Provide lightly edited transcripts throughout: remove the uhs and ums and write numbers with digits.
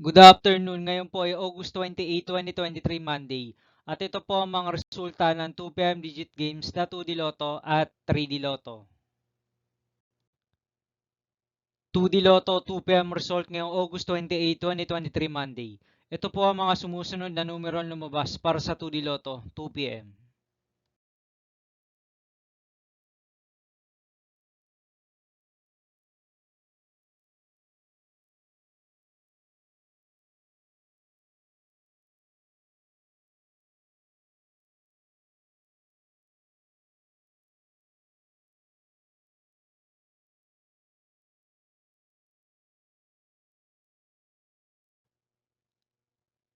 Good afternoon. Ngayon po ay August 28, 2023, Monday. At ito po ang mga resulta ng 2 p.m. digit games na 2D Lotto at 3D Lotto. 2D Lotto 2 p.m. result ngayong August 28, 2023, Monday. Ito po ang mga sumusunod na numero lumabas para sa 2D Lotto 2 p.m.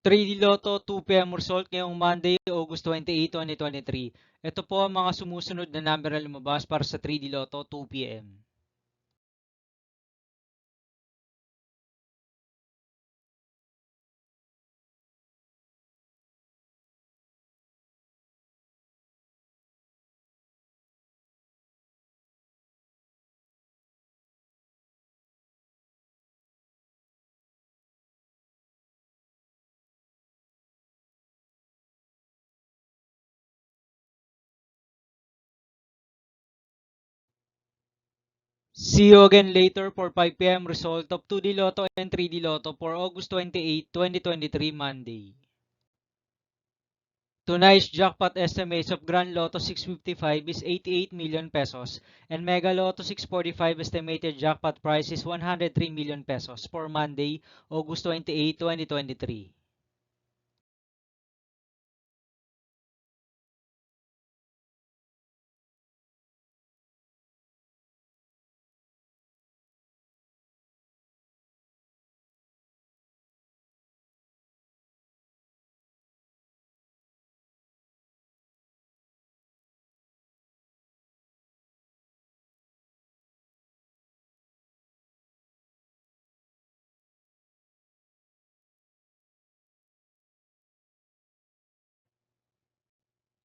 3D Lotto 2 p.m. result ngayong Monday, August 28, 2023. Ito po ang mga sumusunod na numero lumabas para sa 3D Lotto 2 p.m. 'See you again later for 5 p.m. result of 2D Lotto and 3D Lotto for August 28, 2023, Monday. Tonight's jackpot estimates of Grand Lotto 655 is 88 million pesos and Mega Lotto 645 estimated jackpot price is 103 million pesos for Monday, August 28, 2023.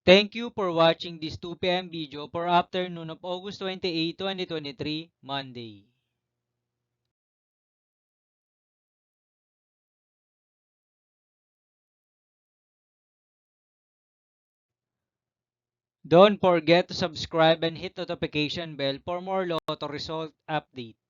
Thank you for watching this 2 p.m. video for afternoon of August 28, 2023, Monday. Don't forget to subscribe and hit notification bell for more Lotto result update.